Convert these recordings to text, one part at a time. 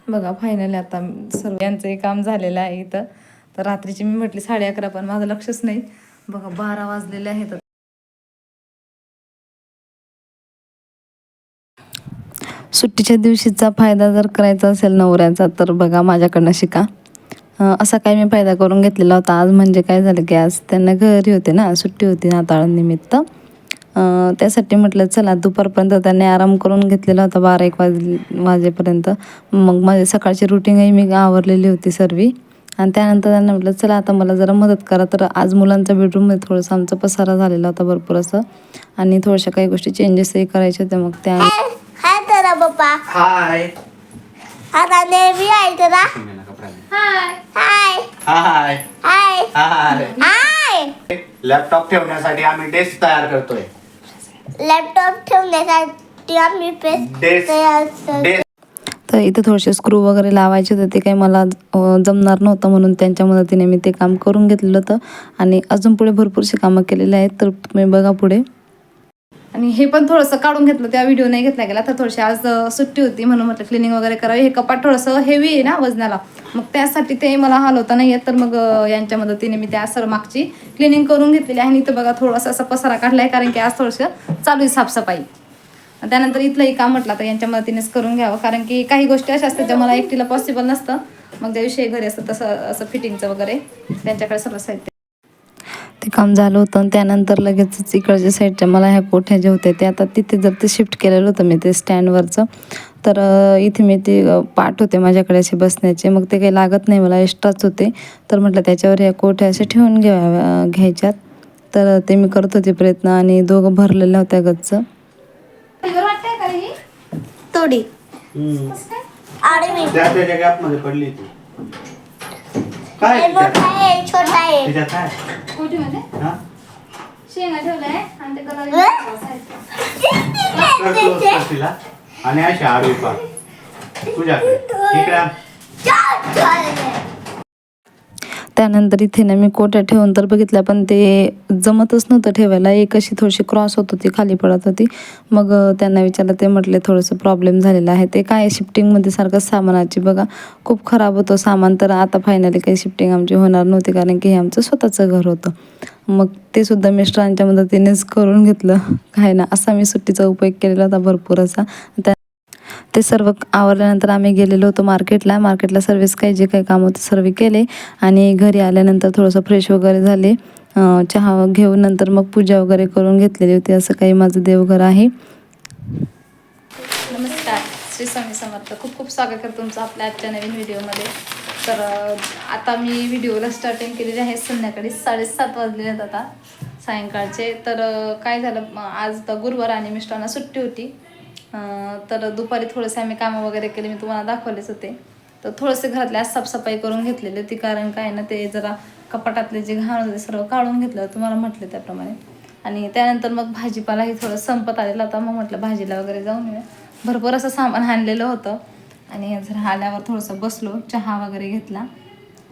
बघा फायनली आता सर्वांचं काम झालेलं आहे इथं. तर रात्रीची मी म्हटली 11:30 पण माझं लक्षच नाही. बघा 12 वाजलेले आहेत. सुट्टीच्या दिवशीचा फायदा जर करायचा असेल नवऱ्याचा तर बघा माझ्याकडनं शिका. असा काही मी फायदा करून घेतलेला होता. आज म्हणजे काय झालं की आज त्यांना घरी होते ना, सुट्टी होती नाताळानिमित्त. त्यासाठी म्हटलं चला दुपारपर्यंत त्यांनी आराम करून घेतलेला होता 12-1 वाजेपर्यंत. मग माझी सकाळची रुटीनही मी आवरलेली होती सर्व. आणि त्यानंतर त्यांना म्हटलं चला आता मला जरा मदत करा. तर आज मुलांचा बेडरूममध्ये थोडंसं आमचा पसारा झालेला होता भरपूर असं, आणि थोड्याशा काही गोष्टी चेंजेसही करायचे होते. मग त्या हाय तेरा पप्पा. हाय. आता नेवी आहे तेरा. हाय हाय हाय हाय हाय हाय. लॅपटॉप ठेवण्यासाठी आम्ही डेस्क तयार करतोय. लॅपटॉप ठेवण्यासाठी आम्ही डेस्क तयार करतोय. तर इथे थोडेसे स्क्रू वगैरे लावायचे होते. ते काही मला जमणार नव्हतं म्हणून त्यांच्या मदतीने मी ते काम करून घेतलेलं होतं. आणि अजून पुढे भरपूरशी कामं केलेली आहेत, तर तुम्ही बघा पुढे. आणि हे पण थोडंसं काढून घेतलं, त्या व्हिडिओ नाही घेतला गेला. तर थोडीशी आज सुट्टी होती म्हणून म्हटलं क्लिनिंग वगैरे करावी. हे कपाट थोडंसं हेवी आहे ना वजनाला, मग त्यासाठी ते मला हलवता नाही येत. तर मग यांच्या मदतीने मी त्या सर्व मागची क्लिनिंग करून घेतलेली आहे. आणि इथं बघा थोडासा असा पसारा काढला आहे, कारण की आज थोडंसं चालू आहे साफसफाई. त्यानंतर इथलंही काम म्हटलं तर यांच्या मदतीनेच करून घ्यावं, कारण की काही गोष्टी अशा असतात ज्या मला एकटीला पॉसिबल नसतं. मग ज्या विषयी घरी असतं तसं असं फिटिंगचं वगैरे त्यांच्याकडे सर्व साहित्य ते काम झालं होतं. आणि त्यानंतर लगेचच इकडच्या साईडच्या मला ह्या कोठ्या जे होते ते आता तिथे जर ते शिफ्ट केलेलं होतं मी ते स्टँडवरचं. तर इथे मी ते पाट होते माझ्याकडे असे बसण्याचे, मग ते काही लागत नाही मला, एक्स्ट्राच होते. तर म्हटलं त्याच्यावर या कोठ्या असे ठेवून घ्यायच्यात. तर ते मी करत होते प्रयत्न, आणि दोघं भरलेल्या होत्या गच्च. थोडी आणि मी त्याच्या गॅपमध्ये पडली ती. काय मोठा आहे छोटा आहे. त्याच्यात काय? कोठीमध्ये हा? शेंगा ठेवलाय आणि ते कलर क्लोज कर तिला आणि अशी आडवी पाड तुझ्याकडे इकडे आण. त्यानंतर इथे ना मी कोट्या ठेवून तर बघितल्या, पण ते जमतच नव्हतं ठेवायला. एक अशी थोडीशी क्रॉस होत होती, खाली पडत होती. मग त्यांना विचारलं, ते म्हटले थोडंसं प्रॉब्लेम झालेला आहे. ते काय शिफ्टिंगमध्ये सारखं सामानाची बघा खूप खराब होतं सामान. तर आता फायनली काही शिफ्टिंग आमची होणार नव्हती, कारण की हे आमचं स्वतःचं घर होतं. मग ते सुद्धा मिस्टरांच्या मदतीनेच करून घेतलं. काय ना असा मी सुट्टीचा उपयोग केलेला होता भरपूर असा. ते सर्व आवरल्यानंतर आम्ही गेलेलो होतो मार्केटला सर्वच काही जे काही काम होतं सर्व केले. आणि घरी आल्यानंतर थोडंसं फ्रेश वगैरे झाले, चहा घेऊन नंतर मग पूजा वगैरे करून घेतलेली होती. असं काही माझं देवघर आहे. नमस्कार, श्री स्वामी समर्थ. खूप खूप स्वागत करतो तुमचं आपल्या आजच्या नवीन व्हिडिओमध्ये. तर आता मी व्हिडिओला स्टार्टिंग केलेली आहे. संध्याकाळी 7:30 वाजलेले आहेत आता सायंकाळचे. तर काय झालं, आज तर गुरुवार आणि मिस्टरांना सुट्टी होती. तर दुपारी थोडंसं आम्ही कामं वगैरे केले, मी तुम्हाला दाखवलेच होते. तर थोडंसं घरातल्या साफसफाई करून घेतलेली होती, कारण काय ना ते जरा कपाटातले जे घाण होते सर्व काढून घेतलं, तुम्हाला म्हटलं त्याप्रमाणे. आणि त्यानंतर मग भाजीपालाही थोडं संपत आलेला होता. मग म्हटलं भाजीला वगैरे जाऊन येऊया. भरपूर असं सामान आणलेलं होतं. आणि जर आल्यावर थोडंसं बसलो, चहा वगैरे घेतला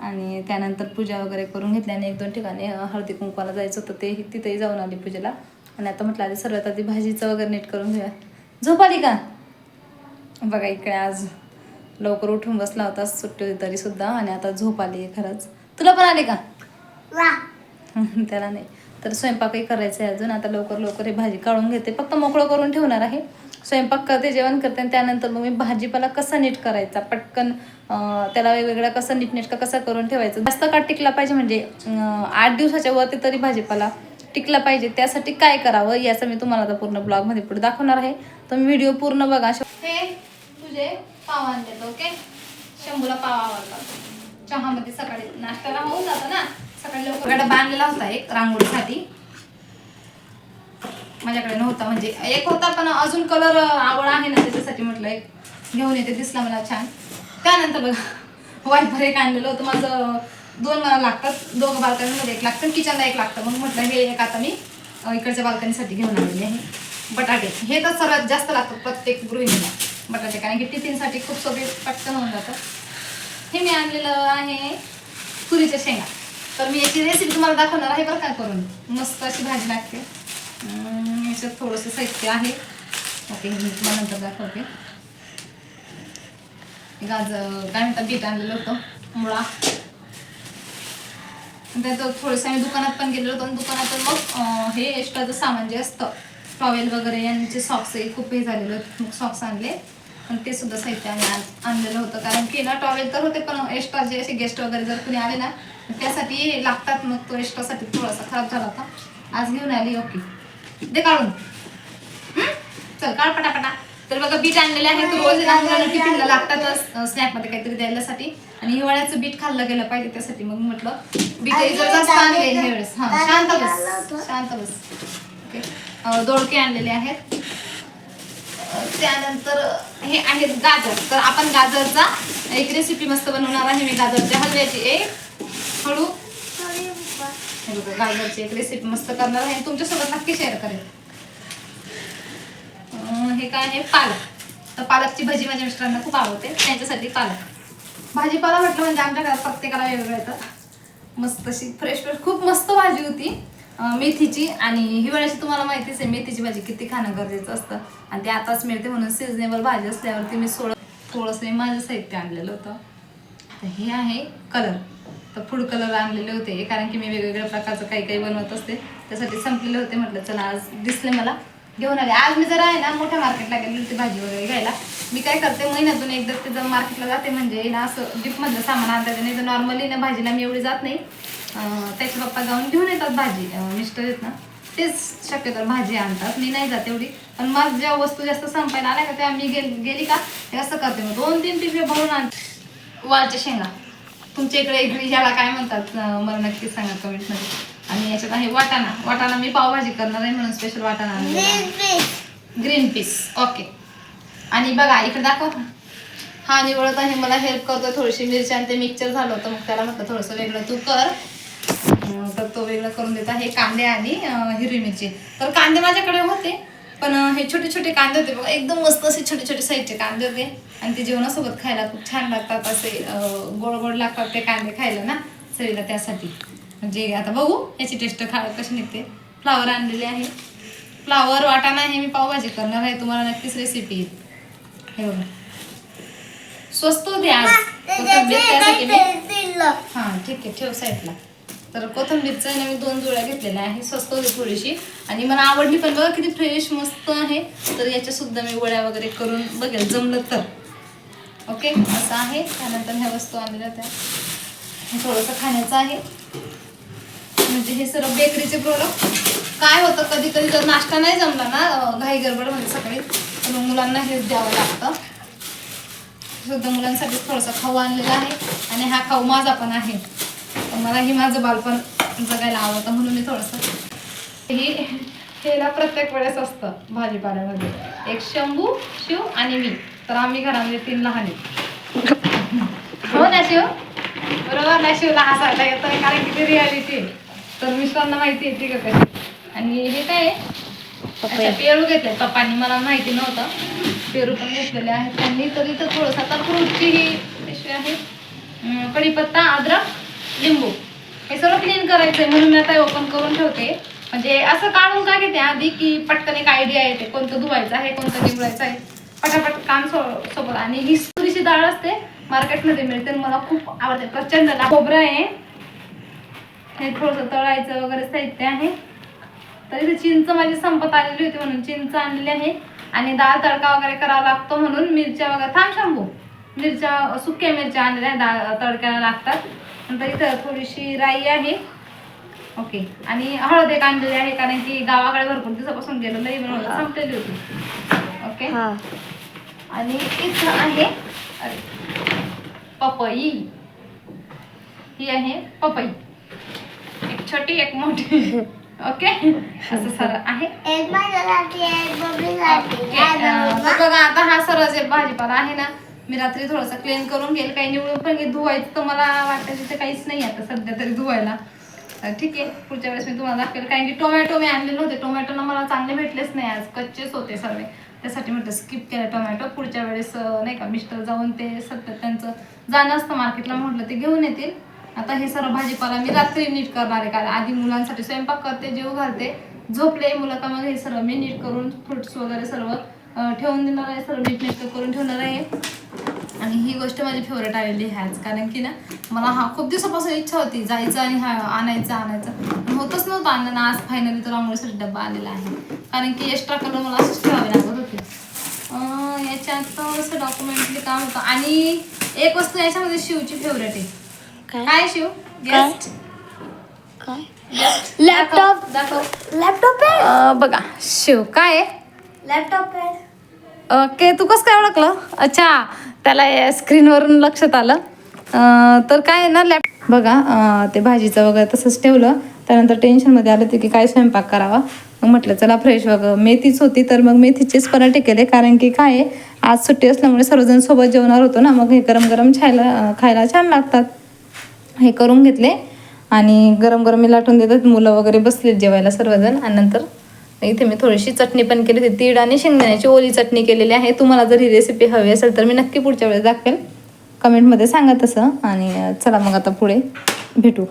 आणि त्यानंतर पूजा वगैरे करून घेतली. आणि 1-2 ठिकाणी हळदी कुंकवाला जायचं होतं, ते तिथेही जाऊन आली पूजेला. आणि आता म्हटलं आधी सर्वात आधी भाजीचं वगैरे नीट करून घेऊया. झोप आली का? बघा इकडे आज लवकर उठून बसला होता, सुट्टी होती तरी सुद्धा, आणि आता झोप आली आहे खरंच. तुला पण आली का? त्याला नाही. तर स्वयंपाकही करायचं आहे अजून. आता लवकर हे भाजी काढून घेते, फक्त मोकळं करून ठेवणार आहे. स्वयंपाक करते, जेवण करते, आणि त्यानंतर मग मी भाजीपाला कसा नीट करायचा पटकन, त्याला वेगवेगळा कसं नीटनेटका कसा करून ठेवायचं, जास्त काळ टिकला पाहिजे, म्हणजे 8 दिवसाच्या वरती तरी भाजीपाला टिकला पाहिजे. त्यासाठी काय करावं याचं मी तुम्हाला आता पूर्ण ब्लॉगमध्ये पुढे दाखवणार आहे. तुम्ही व्हिडिओ पूर्ण बघा. हे तुझे पाव आणलेत, ओके. शंभूला पाव आवडला. चहामध्ये सकाळी नाश्त्याला होऊन जातं ना, सकाळी लवकर बांधलेला होता एक रांगोळीसाठी. माझ्याकडे नव्हता, म्हणजे एक होता पण अजून कलर आवड आहे ना त्याच्यासाठी म्हटलं एक घेऊन येते, दिसला मला छान. त्यानंतर बघा वायपर एक आणलेलं होतं माझं. 2 मला लागतात, 2 बाल्कनीमध्ये 1 लागतं, किचनला 1 लागतं. मग म्हटलं हे एक आता मी इकडच्या बाल्कनीसाठी घेऊन आलेली आहे. बटाटे हे तर सर्वात जास्त लागतात प्रत्येक गृहिणीला, बटाटे, कारण की टिफिनसाठी खूप सगळे पटकन होऊन जातं. हे मी आणलेलं आहे तुरीच्या शेंगा. तर मी याची रेसिपी तुम्हाला दाखवणार आहे बरं का करून. मस्त अशी भाजी लागते. याच्यात थोडंसं साहित्य आहे, ओके, मी तुम्हाला नंतर दाखवते. काय म्हणतात बीट आणलेलं होतं मुळा. त्यात थोडंसं आम्ही दुकानात पण गेलेलो होतो आणि दुकानातून मग हे एक्स्ट्राचं सामान जे असतं टॉवेल वगैरे यांचे सॉक्स खूप हे झालेलं होतं, मग सॉक्स आणले. पण ते सुद्धा साहित्य आम्ही आणलेलं होतं, कारण की ना टॉवेल तर होते पण एक्स्ट्रा जे असे गेस्ट वगैरे जर कुणी आले ना त्यासाठी लागतात. मग तो एक्स्ट्रासाठी थोडासा खराब झाला होता, आज घेऊन आली. ओके दे काढून, चल काढ पटापटा. तर बघा बीट आणलेले आहे, तर रोज टिफिनला लागतातच स्नॅकमध्ये काहीतरी द्यायसाठी. आणि हिवाळ्याचं बीट खाल्लं गेलं पाहिजे त्यासाठी मग म्हटलं बीट जर जास्त आणले ह्यावेळेस. हा शांत बस शांत बस. ओके दोडके आणलेले आहेत. त्यानंतर हे आहेत गाजर. तर आपण गाजरचा एक रेसिपी मस्त बनवणार आहे मी, गाजरच्या हलव्याची एक हळू हे बघा गाजरची एक रेसिपी मस्त करणार आहे, तुमच्यासोबत नक्की शेअर करेल. हे काय आहे पालक. तर पालकची भजी माझ्या मिस्टरांना खूप आवडते, त्यांच्यासाठी पालक. भाजीपाला म्हटलं म्हणजे आमच्या घरात प्रत्येकाला वेगवेगळं येतं. मस्त अशी फ्रेश खूप मस्त भाजी होती मेथीची. आणि हिवाळ्याची तुम्हाला माहितीच आहे मेथीची भाजी किती खाणं गरजेचं असतं, आणि ते आताच मिळते म्हणून सिजनेबल भाजी असल्यावरती मी थोडंसं माझं साहित्य आणलेलं होतं. तर हे आहे कलर. तर फूड कलर आणलेले होते, कारण की मी वेगवेगळ्या प्रकारचं काही काही बनवत असते, त्यासाठी संपलेले होते. म्हटलं चला आज दिसले मला घेऊन आले. आज मी जरा आहे ना मोठ्या मार्केटला गेली होती भाजी वगैरे घ्यायला. मी काय करते महिन्यातून एकदा ते जर मार्केटला जाते म्हणजे ना असं डिपमधलं सामान आणता येते, नाही तर नॉर्मली ना भाजीला मी एवढी जात नाही. त्याचे पप्पा जाऊन घेऊन येतात भाजी, मिस्टर आहेत ना तेच शक्यतो भाजी आणतात, मी नाही जात एवढी. पण मग ज्या वस्तू जास्त संपायला आल्या का तेव्हा मी गेली का ते असं करते, मग 2-3 पिशव्या भरून आणते. वालच्या शेंगा तुमच्या इकडे ह्याला काय म्हणतात मला नक्की सांगा कमेंटमध्ये. आणि याच्यात आहे वाटाणा मी पावभाजी करणार आहे म्हणून स्पेशल वाटाणा आणलेला, ग्रीन पीस. ओके आणि बघा इकडे दाखव, हा निवडत आहे मला हेल्प करतो. थोडीशी मिरची आणि ते मिक्सचर झालं होतं, मग त्याला म्हटलं थोडंसं वेगळं तू कर, तर तो वेगळं करून देत आहे. कांदे आणि हिरवी मिरची. तर कांदे माझ्याकडे होते पण हे छोटे छोटे कांदे होते बघा, एकदम मस्त असे छोटे छोटे साईजचे कांदे होते, आणि ते जेवणासोबत खायला खूप छान लागतात, असे गोड गोड लागतात ते कांदे खायला ना चवीला. त्यासाठी म्हणजे आता बघू याची टेस्ट कशी निघते. फ्लावर आणलेले आहे, फ्लावर वाटाणा हे मी पावभाजी करणार आहे, तुम्हाला नक्कीच रेसिपी येईल. हे बघा स्वस्त होते आज कोथिंबीर, त्यासाठी मी हां ठीक आहे ठेव साईडला. तर कोथिंबीरचं मी 2 जुळ्या घेतलेल्या आहे, स्वस्त होती थोडीशी आणि मला आवडली पण. बघा किती फ्रेश मस्त आहे. तर याच्या सुद्धा मी वड्या वगैरे करून बघेल जमलं तर. ओके असं आहे. त्यानंतर ह्या वस्तू आणलेल्या त्या थोडंसं खाण्याचं आहे, म्हणजे हे सर्व बेकरीचे प्रोडक्ट. काय होतं कधी कधी जर नाश्ता नाही जमला ना घाई गडबडमध्ये सकाळी, तर मग मुलांना हेच द्यावं लागतं. सुद्धा मुलांसाठी थोडासा खाऊ आणलेला आहे, आणि हा खाऊ माझा पण आहे. मलाही माझं बालपण जगायला आवडतं म्हणून मी थोडंसं हे ना प्रत्येक वेळेस असतं भाजीपाल्यामध्ये. एक शंभू, शिव आणि मी. तर आम्ही घरामध्ये 3 लहान आहेत. हो ना शिव, बरोबर ना शिवला हसायला येतं कारण की ती रियालिटी आहे. तर मिस्टरांना माहिती आहे ती का कशी. आणि हे काय आहे पेरू घेतले पप्पांनी, मला माहिती नव्हतं. पेरू पण घेतलेले आहेत त्यांनी. तर इथं थोडंसं आता फ्रूटची ही पिशवी आहे, कढीपत्ता, अद्रक, लिंबू हे सर्व क्लीन करायचंय म्हणून आता ओपन करून ठेवते. म्हणजे असं काढून का घेते आधी की पटकन एक आयडिया येते कोणतं धुवायचं आहे कोणतं निवडायचं आहे, पटापट काम सोबत. आणि ही तुरीची डाळ असते मार्केटमध्ये मिळते, मला खूप आवडते प्रचंड. खोबरं आहे, हे थोडंसं तळायचं वगैरे साहित्य आहे. तर इथे चिंच माझी संपत आलेली होती म्हणून चिंच आणलेली आहे. आणि डाळ तडका वगैरे करावा लागतो म्हणून मिरच्या वगैरे, थांब शंभू, मिरच्या सुक्या मिरच्या आणलेल्या डाळ तडक्याला लागतात. नंतर इथं थोडीशी राई आहे. ओके आणि हळद एक आणलेली आहे, कारण की गावाकडे भरपूर दिवसापासून गेलो लई म्हणून संपलेली होती. ओके आणि इथं आहे पपई, ही आहे पपई, एक छोटी एक मोठी. ओके असं सर आहे. बघा आता हा सरळ जे भाजीपाला आहे ना मी रात्री थोडासा क्लीन करून घेईल, काही निवडून पण घेईल. धुवायचं तर मला वाटतं तिथे काहीच नाही आता सध्या तरी धुवायला. ठीक आहे पुढच्या वेळेस मी तुम्हाला दाखवेल. कारण की टोमॅटो मी आणलेले होते, टोमॅटोना मला चांगले भेटलेच नाही आज, कच्चेच होते सर्व, त्यासाठी म्हटलं स्किप केलं टोमॅटो. पुढच्या वेळेस नाही का मिस्टर जाऊन ते सध्या त्यांचं जाणं असतं मार्केटला, म्हटलं ते घेऊन येतील. आता हे सर्व भाजीपाला मी रात्री नीट करणार आहे, कारण आधी मुलांसाठी स्वयंपाक करते, जेव घालते, झोपले मुलं का मग हे सर्व मी नीट करून फ्रुट्स वगैरे सर्व ठेवून देणार आहे, सर्व नीट करून ठेवणार आहे. आणि ही गोष्ट माझी फेवरेट आलेली ह्याच, कारण की ना मला खूप दिवसापासून इच्छा होती जायचं आणि आणायचं पण होतच नव्हतं आणलं ना. आज फायनली तो रांगोळीसाठी डब्बा आलेला आहे, कारण की एक्स्ट्रा कलर मला असंच ठेवावे लागत होते. याच्यात असं डॉक्युमेंटली काम होतं. आणि एक वस्तू याच्यामध्ये शिवची फेवरेट आहे. काय शिव? गेस्ट लॅपटॉप बघा शिव काय आहे? लॅपटॉप ओके, तू कसं काय ओळखलं? अच्छा, त्याला स्क्रीनवरून लक्षात आलं. तर काय आहे ना बघा ते भाजीचं वगैरे तसंच ठेवलं. त्यानंतर टेन्शनमध्ये आलं ते की काय स्वयंपाक करावा. मग म्हटलं चला फ्रेश वगैरे मेथीच होती तर मग मेथीचेच पराठे केले, कारण की काय आहे आज सुट्टी असल्यामुळे सर्वजण सोबत जेवणार होतो ना. मग हे गरम गरम खायला छान लागतात. हे करून घेतले आणि गरम गरम मी लाटून देतात. मुलं वगैरे बसलेत जेवायला सर्वजण. आणि नंतर इथे मी थोडीशी चटणी पण केली होती, तीळ आणि शेंगदाण्याची ओली चटणी केलेली आहे. तुम्हाला जर ही रेसिपी हवी असेल तर मी नक्की पुढच्या वेळेस दाखवेल, कमेंटमध्ये सांगा तसं. आणि चला मग आता पुढे भेटू.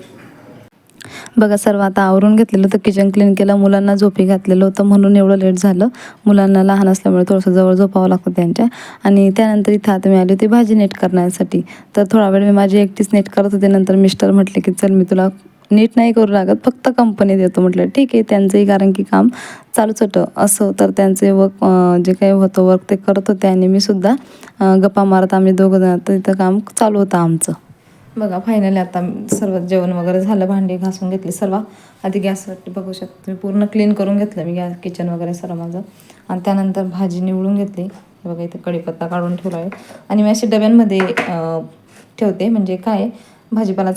बघा सर्व आता आवरून घेतलेलं होतं, किचन क्लीन केलं, मुलांना झोपी घातलेलं होतं म्हणून एवढं लेट झालं. मुलांना लहान असल्यामुळे थोडंसं जवळ झोपावं लागतं त्यांच्या. आणि त्यानंतर इथं आता मी आली होती भाजी नीट करण्यासाठी. तर थोडा वेळ मी माझी एकटीच नीट करत होते. नंतर मिस्टर म्हटले की चल मी तुला नीट नाही करू लागत, फक्त कंपनी देतो. म्हटलं ठीक आहे. त्यांचंही कारण की काम चालूच होतं असं, तर त्यांचे वर्क जे काही होतं वर्क ते करत होते आणि मी सुद्धा गप्पा मारत आम्ही दोघं जण तिथं काम चालू होतं आमचं. बघा फायनली आता सर्व जेवण वगैरे झालं, भांडी घासून घेतली सर्व. आधी गॅसवरती बघू शकतो तुम्ही पूर्ण क्लीन करून घेतलं मी गॅस किचन वगैरे सर्व माझं. आणि त्यानंतर भाजी निवडून घेतली. बघा इथे कढीपत्ता काढून ठेवला आहे आणि मी असे डब्यांमध्ये ठेवते, म्हणजे काय भाजीपाला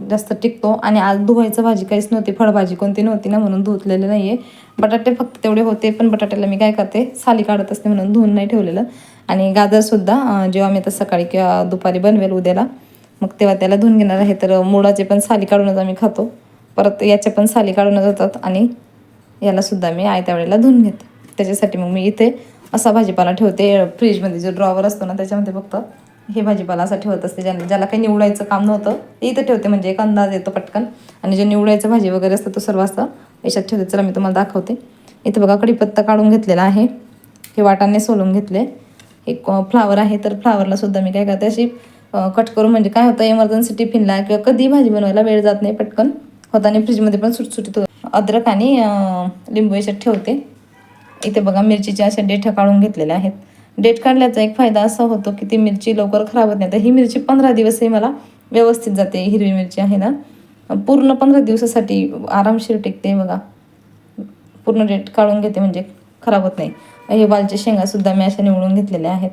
जास्त टिकतो. आणि आज धुवायचं भाजी काहीच नव्हती, फळभाजी कोणती नव्हती ना, म्हणून धुतलेले नाही आहे. बटाटे फक्त तेवढे होते, पण बटाट्याला मी काय करते साली काढत असते म्हणून धुवून नाही ठेवलेलं. आणि गाजरसुद्धा जेव्हा मी आता सकाळी किंवा दुपारी बनवेल उद्याला, मग तेव्हा त्याला धुवून घेणार आहे. तर मुळाचे पण साली काढूनच आम्ही खातो, परत याच्या पण साली काढूनच होतात. आणि यालासुद्धा मी आयत्या वेळेला धुवून घेते. त्याच्यासाठी मग मी इथे असा भाजीपाला ठेवते. फ्रीजमध्ये जो ड्रॉवर असतो ना त्याच्यामध्ये फक्त हे भाजीपाला असा ठेवत असते. ज्याला काही निवडायचं काम नव्हतं ते इथं ठेवते, म्हणजे एक अंदाज येतो पटकन. आणि जे निवडायचं भाजी वगैरे असतं तो सर्व असं याच्यात ठेवते. चला मी तुम्हाला दाखवते. इथे बघा कढीपत्ता काढून घेतलेला आहे, हे वाटाणे सोलून घेतले. एक फ्लावर आहे, तर फ्लावरला सुद्धा मी काय करते अशी कट करून, म्हणजे काय होतं इमर्जन्सी टिफिनला किंवा कधी भाजी बनवायला वेळ जात नाही, पटकन होतं आणि फ्रीजमध्ये पण सुटसुटीत होतं. अद्रक आणि लिंबू याच्यात ठेवते. इथे बघा मिरचीचे अशा देठं काढून घेतलेल्या आहेत. डेट काढल्याचा एक फायदा असा होतो की ती मिरची लवकर खराब होत नाही. तर ही मिरची 15 दिवसही मला व्यवस्थित जाते. हिरवी मिरची आहे ना, पूर्ण 15 दिवसासाठी आरामशीर टिकते. बघा पूर्ण डेट काढून घेते म्हणजे खराब होत नाही. हे वालच्या शेंगासुद्धा मी अशा निवडून घेतलेल्या आहेत.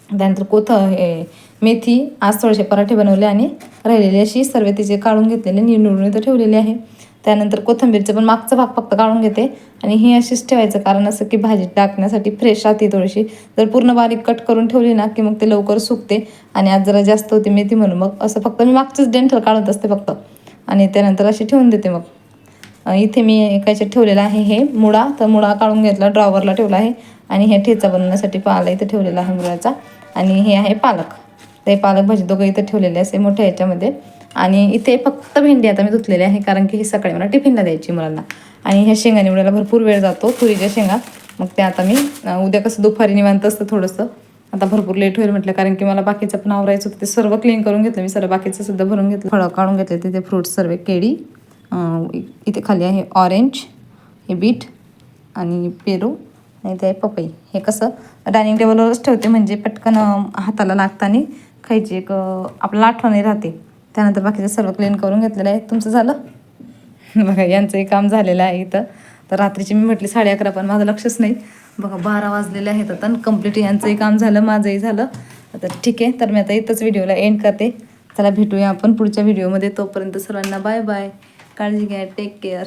त्यानंतर मेथी आज थोडेसे पराठे बनवले आणि राहिलेली अशी सर्व तिचे काढून घेतलेले निवडून इथं ठेवलेले आहे. त्यानंतर कोथिंबीरचं पण मागचा भाग फक्त काढून घेते आणि ही अशीच ठेवायचं, कारण असं की भाजी टाकण्यासाठी फ्रेश राहते थोडीशी. जर पूर्ण बारीक कट करून ठेवली ना की मग ते लवकर सुकते. आणि आज जरा जास्त होती मेथी म्हणून मग असं फक्त मी मागचंच डेंटल काढत असते फक्त, आणि त्यानंतर अशी ठेवून देते. मग इथे मी एकाच्यात ठेवलेला आहे हे मुळा, तर मुळा काढून घेतला, ड्रॉवरला ठेवला आहे. आणि हे ठेचा बनवण्यासाठी पाला इथं ठेवलेला आहे मुळाचा. आणि हे आहे पालक, ते पालक भाजी दोघं इथं ठेवलेले असे मोठ्या ह्याच्यामध्ये. आणि इथे फक्त भेंडी आता मी धुतलेली आहे, कारण की ही सकाळी मला टिफिनला द्यायची मुलांना. आणि ह्या शेंगा निवडायला भरपूर वेळ जातो, तुरीच्या शेंगा. मग ते आता मी उद्या कसं दुपारी निवांत असतं थोडंसं, आता भरपूर लेट होईल म्हटलं, कारण की मला बाकीचं पण आवरायचं होतं. ते सर्व क्लीन करून घेतलं मी, सर्व बाकीचं सुद्धा भरून घेतलं, फळं काढून घेतले. तिथे फ्रूट्स सर्व, केळी, इथे खाली आहे ऑरेंज, हे बीट आणि पेरू, आणि ते पपई. हे कसं डायनिंग टेबलवरच ठेवते, म्हणजे पटकन हाताला लागताना खायची एक आपल्याला आठवणी राहते. त्यानंतर बाकीचं सर्व क्लीन करून घेतलेलं आहे. तुमचं झालं? बघा यांचंही काम झालेलं आहे इथं. तर रात्रीची मी म्हटली 11:30, पण माझं लक्षच नाही. बघा 12 वाजलेले आहेत आता. कम्प्लीट यांचंही काम झालं, माझंही झालं. तर ठीक आहे, तर मी आता इथंच व्हिडिओला एंड करते. चला भेटूया आपण पुढच्या व्हिडिओमध्ये. तोपर्यंत सर्वांना बाय बाय, काळजी घ्या, टेक केअर.